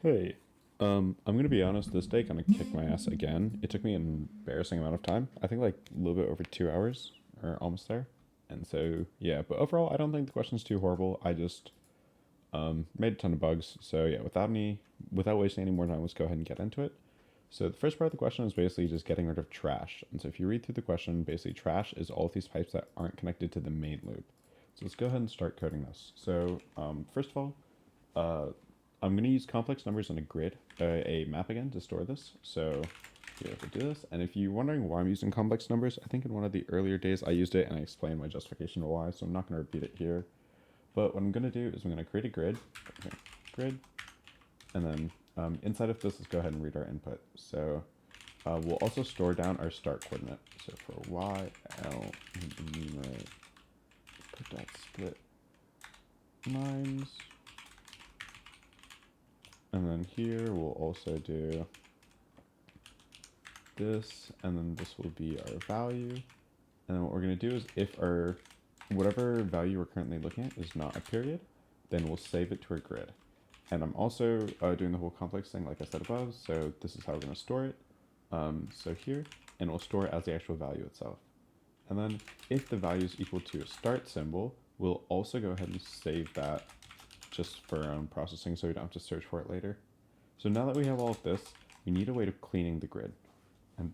Hey, I'm gonna be honest. This day kind of kicked my ass again. It took me an embarrassing amount of time. I think like a little bit over 2 hours, or almost there. And so yeah, but overall, I don't think the question's too horrible. I just made a ton of bugs. So yeah, without wasting any more time, let's go ahead and get into it. So the first part of the question is basically just getting rid of trash. And so if you read through the question, basically trash is all of these pipes that aren't connected to the main loop. So let's go ahead and start coding this. So first of all, I'm going to use complex numbers in a grid, a map again to store this. So here, we'll do this. And if you're wondering why I'm using complex numbers, I think in one of the earlier days I used it and I explained my justification for why, so I'm not going to repeat it here. But what I'm going to do is I'm going to create a grid, okay, grid, and then inside of this, let's go ahead and read our input. So we'll also store down our start coordinate. So for y, l, enumerate, put dot split lines. And then here we'll also do this, and then this will be our value. And then what we're going to do is if our whatever value we're currently looking at is not a period, then we'll save it to a grid. And I'm also doing the whole complex thing like I said above, so this is how we're going to store it. So here, and we'll store it as the actual value itself. And then if the value is equal to a start symbol, we'll also go ahead and save that just for our own processing so we don't have to search for it later. So now that we have all of this, we need a way of cleaning the grid. And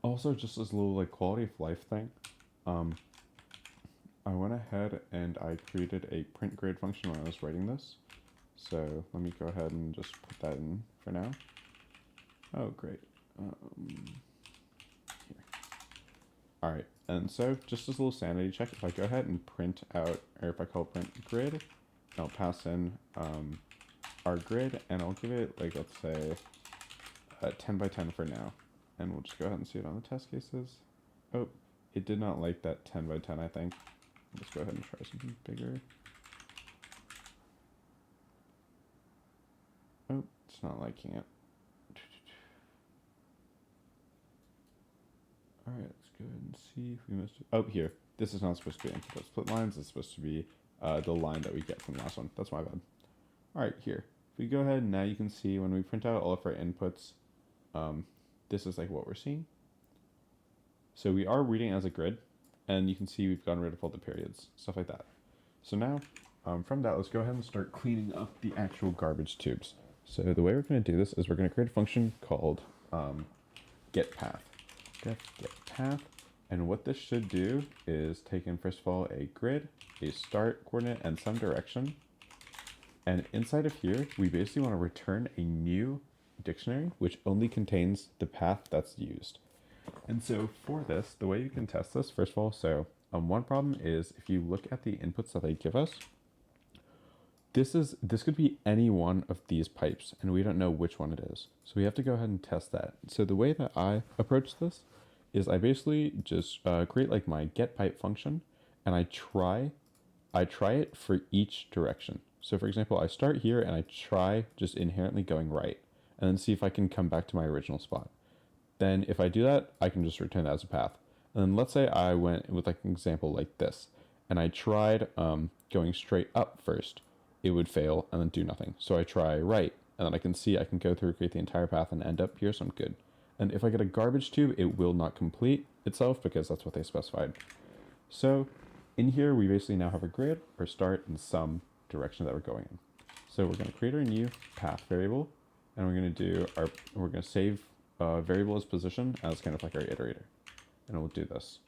also just this little like quality of life thing, I went ahead and I created a print grid function when I was writing this. So let me go ahead and just put that in for now. Oh, great. Here. All right, and so just this little sanity check, if I go ahead and print out, or if I call print grid, I'll pass in our grid, and I'll give it, like, let's say, 10 by 10 for now. And we'll just go ahead and see it on the test cases. Oh, it did not like that 10 by 10, I think. Let's go ahead and try something bigger. Oh, it's not liking it. Alright, let's go ahead and see if we missed it. Oh, here. This is not supposed to be input split lines. It's supposed to be the line that we get from the last one. That's my bad. Alright, here. If we go ahead, now you can see when we print out all of our inputs, this is like what we're seeing. So we are reading as a grid, and you can see we've gotten rid of all the periods, stuff like that. So now, from that, let's go ahead and start cleaning up the actual garbage tubes. So the way we're going to do this is we're going to create a function called getPath. Get and what this should do is take in, first of all, a grid, a start coordinate, and some direction. And inside of here, we basically want to return a new dictionary, which only contains the path that's used. And so for this, the way you can test this, first of all, so one problem is if you look at the inputs that they give us, this could be any one of these pipes, and we don't know which one it is. So we have to go ahead and test that. So the way that I approach this is I basically just create like my get pipe function, and I try it for each direction. So for example, I start here and I try just inherently going right, and then see if I can come back to my original spot. Then if I do that, I can just return that as a path. And then let's say I went with like an example like this, and I tried going straight up first. It would fail and then do nothing. So I try right, and then I can see I can go through, create the entire path, and end up here, so I'm good. And if I get a garbage tube, it will not complete itself because that's what they specified. So in here, we basically now have a grid, or start, and some direction that we're going in. So we're going to create our new path variable, and we're going to save variable as position as kind of like our iterator. And we'll do this.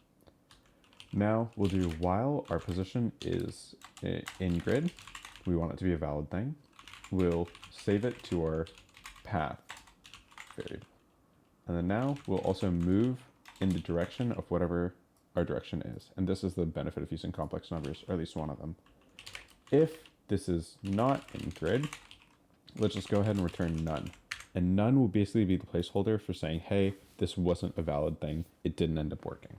Now we'll do while our position is in grid, we want it to be a valid thing. We'll save it to our path variable. And then now we'll also move in the direction of whatever our direction is. And this is the benefit of using complex numbers, or at least one of them. If this is not in grid, let's just go ahead and return none. And none will basically be the placeholder for saying, hey, this wasn't a valid thing. It didn't end up working.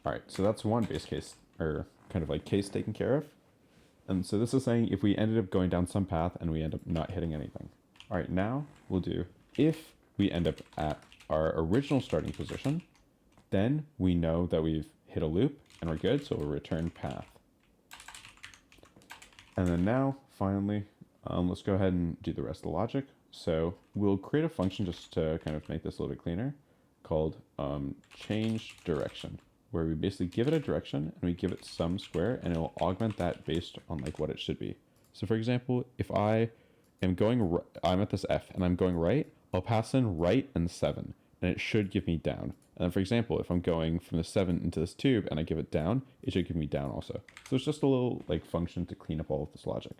All right, so that's one base case, or kind of like case taken care of. And so this is saying if we ended up going down some path and we end up not hitting anything. All right, now we'll do if we end up at our original starting position, then we know that we've hit a loop and we're good, so we'll return path. And then now, finally, Let's go ahead and do the rest of the logic. So we'll create a function just to kind of make this a little bit cleaner called change direction, where we basically give it a direction and we give it some square and it will augment that based on like what it should be. So for example, if I am going, I'm at this F and I'm going right, I'll pass in right and 7 and it should give me down. And then for example, if I'm going from the 7 into this tube and I give it down, it should give me down also. So it's just a little like function to clean up all of this logic.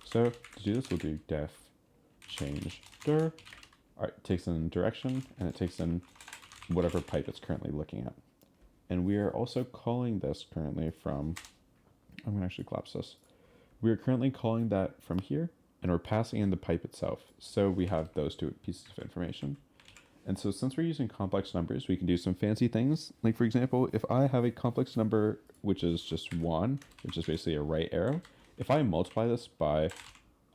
So to do this, we'll do def change dir. All right, it takes in direction and it takes in whatever pipe it's currently looking at. And we are also calling this currently from, I'm gonna actually collapse this. We are currently calling that from here and we're passing in the pipe itself. So we have those two pieces of information. And so since we're using complex numbers, we can do some fancy things. Like for example, if I have a complex number, which is just 1, which is basically a right arrow, if I multiply this by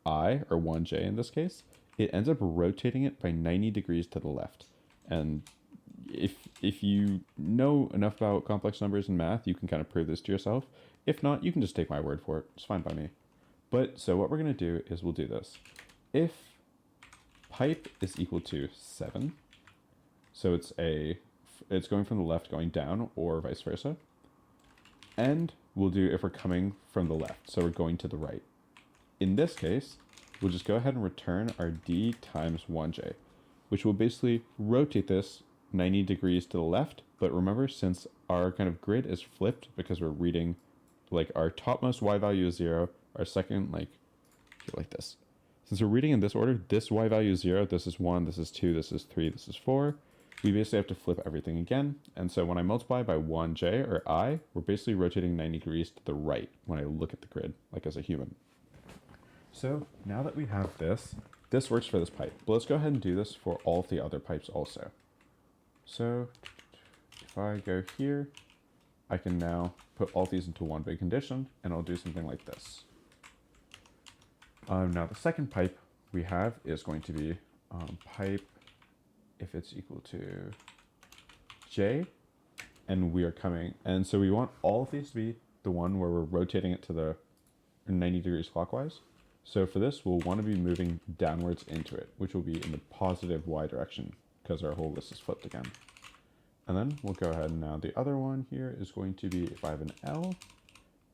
I, or 1j in this case, it ends up rotating it by 90 degrees to the left. And if you know enough about complex numbers and math, you can kind of prove this to yourself. If not, you can just take my word for it. It's fine by me. But so what we're going to do is we'll do this. If pipe is equal to 7, so it's going from the left going down or vice versa. And we'll do if we're coming from the left, so we're going to the right. In this case, we'll just go ahead and return our d times 1j, which will basically rotate this 90 degrees to the left. But remember, since our kind of grid is flipped because we're reading like our topmost y value is 0, our second like this. Since we're reading in this order, this y value is 0, this is 1, this is 2, this is 3, this is 4. We basically have to flip everything again. And so when I multiply by 1j or I, we're basically rotating 90 degrees to the right when I look at the grid, like as a human. So now that we have this, this works for this pipe. But let's go ahead and do this for all of the other pipes also. So if I go here, I can now put all these into one big condition, and I'll do something like this. Now the second pipe we have is going to be pipe if it's equal to j, and we are coming, and so we want all of these to be the one where we're rotating it to the 90 degrees clockwise. So for this, we'll want to be moving downwards into it, which will be in the positive y direction because our whole list is flipped again. And then we'll go ahead and now the other one here is going to be if I have an L,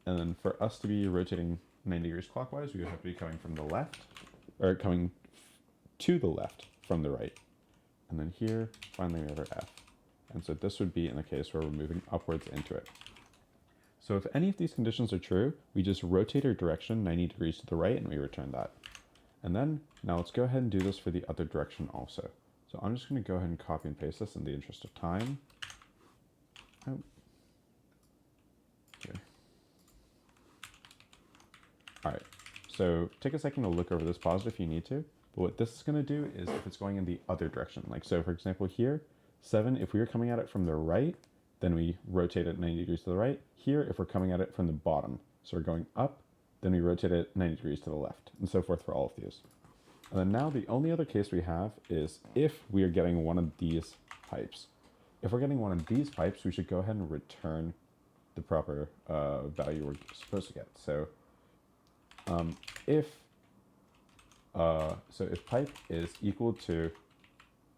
and then for us to be rotating 90 degrees clockwise, we would have to be coming from the left, or coming to the left from the right. And then here, finally we have our F. And so this would be in the case where we're moving upwards into it. So if any of these conditions are true, we just rotate our direction 90 degrees to the right and we return that. And then now let's go ahead and do this for the other direction also. So I'm just going to go ahead and copy and paste this in the interest of time. Oh. Okay. All right, so take a second to look over this pause if you need to. But what this is going to do is if it's going in the other direction, like so for example here, 7, if we were coming at it from the right, then we rotate it 90 degrees to the right. Here, if we're coming at it from the bottom, so we're going up, then we rotate it 90 degrees to the left, and so forth for all of these. And then now the only other case we have is if we are getting one of these pipes. If we're getting one of these pipes, we should go ahead and return the proper value we're supposed to get. So if pipe is equal to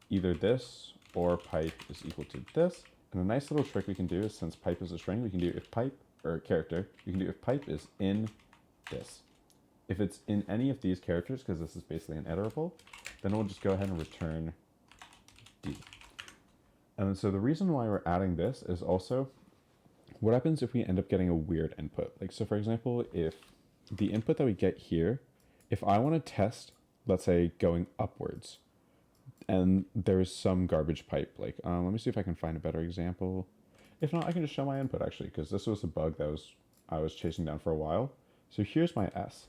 either this or pipe is equal to this, and a nice little trick we can do is since pipe is a string, we can do if pipe, or a character, we can do if pipe is in this. If it's in any of these characters, because this is basically an iterable, then we'll just go ahead and return D. And so the reason why we're adding this is also what happens if we end up getting a weird input. Like, so for example, if the input that we get here, if I want to test, let's say going upwards, and there's some garbage pipe, like, let me see if I can find a better example. If not, I can just show my input actually, because this was a bug that I was chasing down for a while. So here's my S.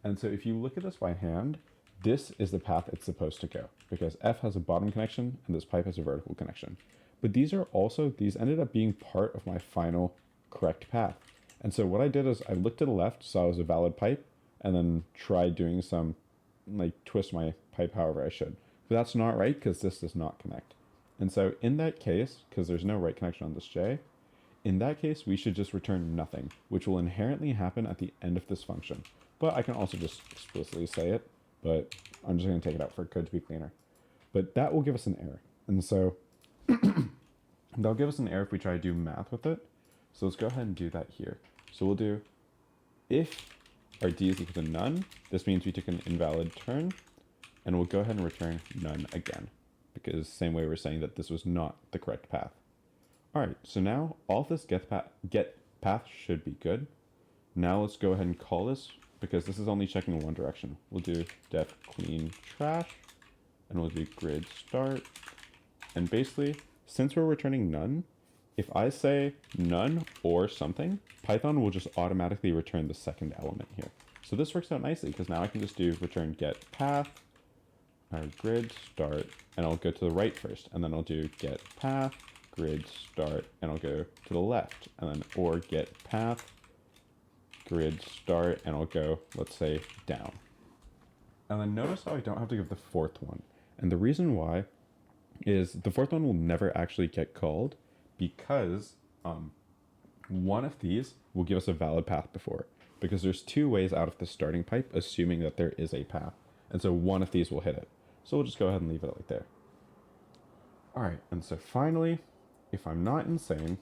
And so if you look at this by hand, this is the path it's supposed to go because F has a bottom connection and this pipe has a vertical connection. But these ended up being part of my final correct path. And so what I did is I looked to the left, saw it was a valid pipe, and then tried doing some, like twist my pipe however I should. But that's not right because this does not connect. And so in that case, because there's no right connection on this J, in that case, we should just return nothing, which will inherently happen at the end of this function. but I can also just explicitly say it, but I'm just going to take it out for code to be cleaner. But that will give us an error. And so that'll give us an error if we try to do math with it. So let's go ahead and do that here. So we'll do if our d is equal to none, this means we took an invalid turn, and we'll go ahead and return none again, because same way we're saying that this was not the correct path. All right, so now all of this get path should be good. Now let's go ahead and call this, because this is only checking in one direction. We'll do def clean trash, and we'll do grid start. And basically, since we're returning none, if I say none or something, Python will just automatically return the second element here. So this works out nicely, because now I can just do return get path, or grid start, and I'll go to the right first, and then I'll do get path, grid start, and I'll go to the left, and then or get path, grid start, and I'll go, let's say, down. And then notice how I don't have to give the fourth one. And the reason why is the fourth one will never actually get called, because one of these will give us a valid path before, because there's two ways out of the starting pipe, assuming that there is a path. And so one of these will hit it. So we'll just go ahead and leave it like there. All right, and so finally, if I'm not insane,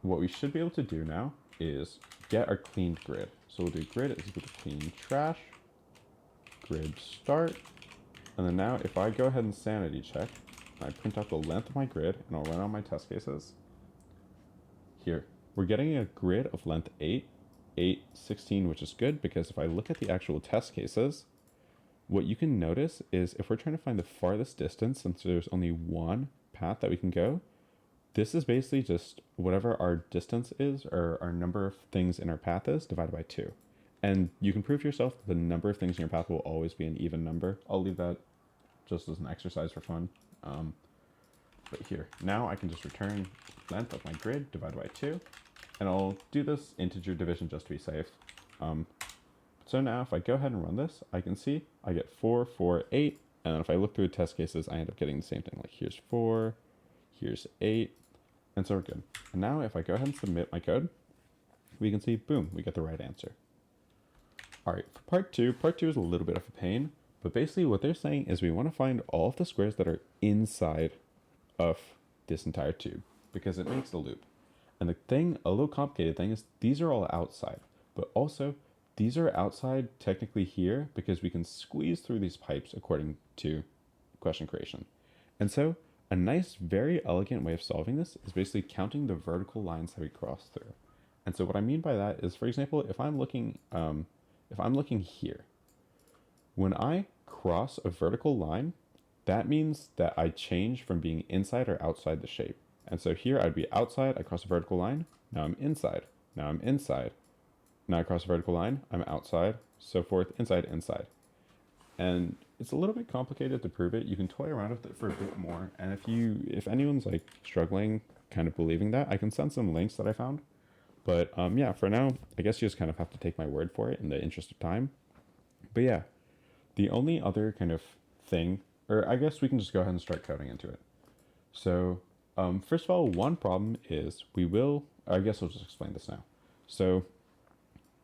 what we should be able to do now is get our cleaned grid. So we'll do grid is equal to clean trash, grid start, and then now if I go ahead and sanity check, and I print out the length of my grid, and I'll run on my test cases. Here, we're getting a grid of length 8, 8, 16, which is good, because if I look at the actual test cases, what you can notice is if we're trying to find the farthest distance, since there's only one path that we can go, this is basically just whatever our distance is, or our number of things in our path is, divided by 2. And you can prove to yourself that the number of things in your path will always be an even number. I'll leave that just as an exercise for fun. But here, now I can just return length of my grid divided by 2, and I'll do this integer division just to be safe. So now if I go ahead and run this, I can see I get 4, 4, 8, and then if I look through the test cases, I end up getting the same thing, like here's 4, here's 8, and so we're good. And now if I go ahead and submit my code, we can see, boom, we get the right answer. All right, for part two is a little bit of a pain, but basically what they're saying is we want to find all of the squares that are inside of this entire tube, because it makes the loop. And the thing, a little complicated thing, is these are all outside, but also these are outside technically here because we can squeeze through these pipes according to question creation. And so a nice, very elegant way of solving this is basically counting the vertical lines that we cross through. And so what I mean by that is, for example, if I'm looking here, when I cross a vertical line, that means that I change from being inside or outside the shape. And so here I'd be outside, I cross a vertical line, now I'm inside, now I'm inside. Now I cross a vertical line, I'm outside, so forth, inside, inside. And it's a little bit complicated to prove it. You can toy around with it for a bit more. And if anyone's like struggling kind of believing that, I can send some links that I found. But yeah, for now, I guess you just kind of have to take my word for it in the interest of time. But yeah, the only other kind of thing, or I guess we can just go ahead and start coding into it. So first of all, one problem is I guess I'll just explain this now. So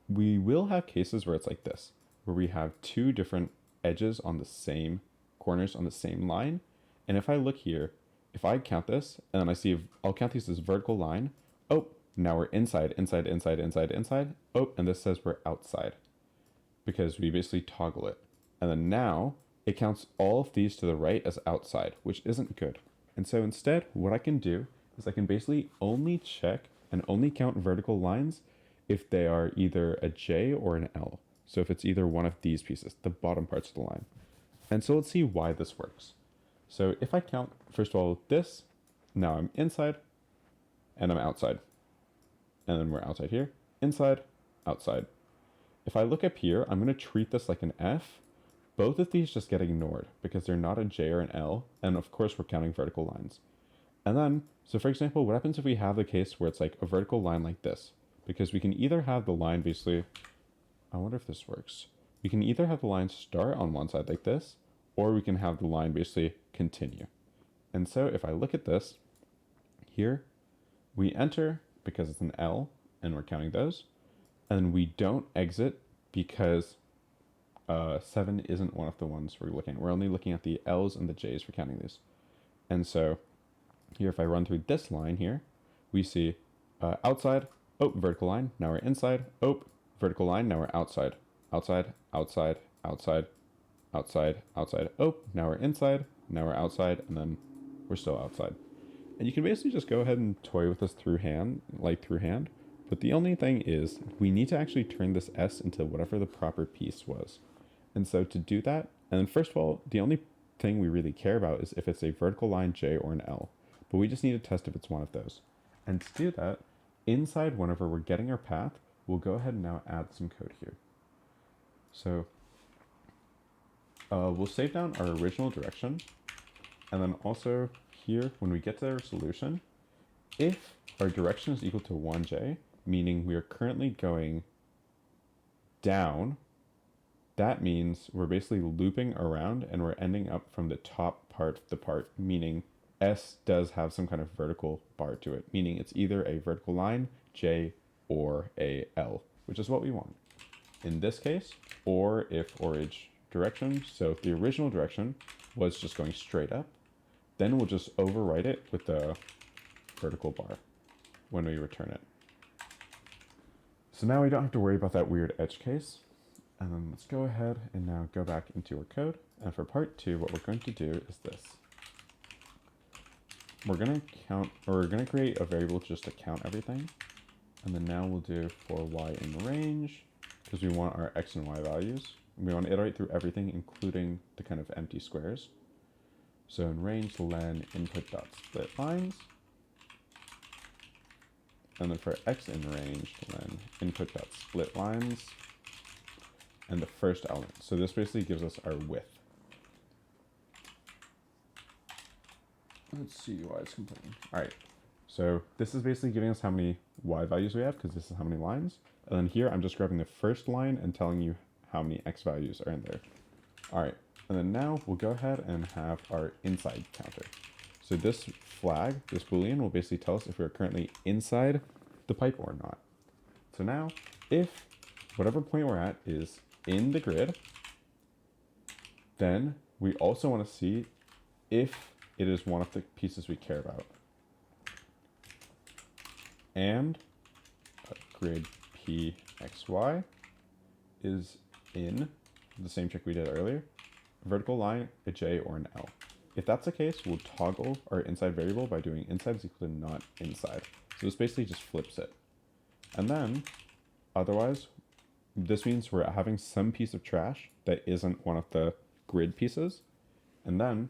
we will have cases where it's like this, where we have two different edges on the same corners on the same line. And if I look here, if I count this, and then I see, I'll count these as vertical line. Oh, now we're inside, inside, inside, inside, inside. Oh, and this says we're outside because we basically toggle it. And then now it counts all of these to the right as outside, which isn't good. And so instead, what I can do is I can basically only check and only count vertical lines if they are either a J or an L. So if it's either one of these pieces, the bottom parts of the line. And so let's see why this works. So if I count, first of all, this, now I'm inside and I'm outside. And then we're outside here, inside, outside. If I look up here, I'm going to treat this like an F. Both of these just get ignored because they're not a J or an L. And of course, we're counting vertical lines. And then, so for example, what happens if we have the case where it's like a vertical line like this? Because we can either have the line basically, I wonder if this works. We can either have the line start on one side like this, or we can have the line basically continue. And so if I look at this, here, we enter because it's an L, and we're counting those. And we don't exit because 7 isn't one of the ones we're looking at. We're only looking at the L's and the J's for counting these. And so here, if I run through this line here, we see outside, oh, vertical line, now we're inside, oh, vertical line, now we're outside, outside, outside, outside, outside, outside, oh, now we're inside, now we're outside, and then we're still outside. And you can basically just go ahead and toy with this through hand, but the only thing is we need to actually turn this S into whatever the proper piece was. And so to do that, and then first of all, the only thing we really care about is if it's a vertical line J or an L, but we just need to test if it's one of those. And to do that, inside whenever we're getting our path, we'll go ahead and now add some code here. So we'll save down our original direction, and then also here, when we get to our solution, if our direction is equal to 1j, meaning we are currently going down, that means we're basically looping around and we're ending up from the top part of the part, meaning S does have some kind of vertical bar to it, meaning it's either a vertical line, J, or a L, which is what we want. In this case, or if orig direction, so if the original direction was just going straight up, then we'll just overwrite it with the vertical bar when we return it. So now we don't have to worry about that weird edge case. And then let's go ahead and now go back into our code. And for part 2, what we're going to do is this. We're going to count, or we're going to create a variable just to count everything. And then now we'll do for y in range, because we want our x and y values. And we want to iterate through everything, including the kind of empty squares. So in range, len input.split lines. And then for x in range, len input.split lines. And the first element. So this basically gives us our width. Let's see why it's complaining. All right. So this is basically giving us how many y values we have, because this is how many lines. And then here, I'm just grabbing the first line and telling you how many x values are in there. All right. And then now we'll go ahead and have our inside counter. So this flag, this Boolean, will basically tell us if we're currently inside the pipe or not. So now, if whatever point we're at is in the grid, then we also want to see if it is one of the pieces we care about. And grid PXY is in the same trick we did earlier, vertical line, a J, or an L. If that's the case, we'll toggle our inside variable by doing inside is equal to not inside. So this basically just flips it. And then, otherwise, this means we're having some piece of trash that isn't one of the grid pieces. And then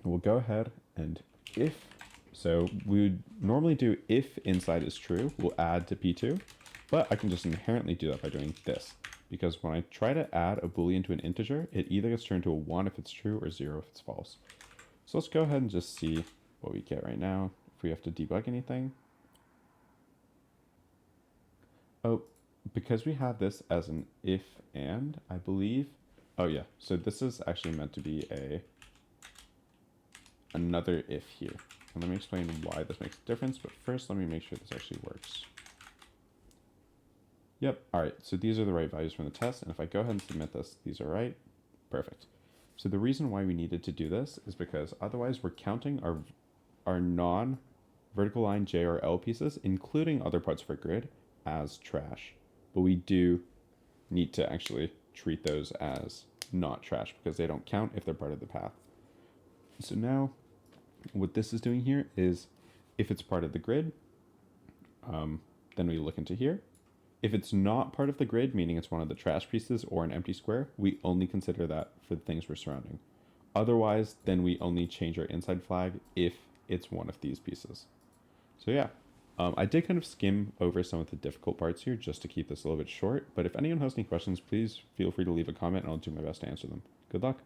we'll go ahead and if, so we would normally do if inside is true, we'll add to P2, but I can just inherently do that by doing this. Because when I try to add a Boolean to an integer, it either gets turned to a 1 if it's true or 0 if it's false. So let's go ahead and just see what we get right now, if we have to debug anything. Oh, because we have this as an if and, I believe, oh yeah, so this is actually meant to be another if here. And let me explain why this makes a difference, but first let me make sure this actually works. Yep, all right, so these are the right values from the test, and if I go ahead and submit this, these are right, perfect. So the reason why we needed to do this is because otherwise we're counting our non-vertical line J or L pieces, including other parts of our grid, as trash. But we do need to actually treat those as not trash because they don't count if they're part of the path. So now what this is doing here is if it's part of the grid, then we look into here. If it's not part of the grid, meaning it's one of the trash pieces or an empty square, we only consider that for the things we're surrounding. Otherwise, then we only change our inside flag if it's one of these pieces. So yeah, I did kind of skim over some of the difficult parts here just to keep this a little bit short, but if anyone has any questions, please feel free to leave a comment and I'll do my best to answer them. Good luck.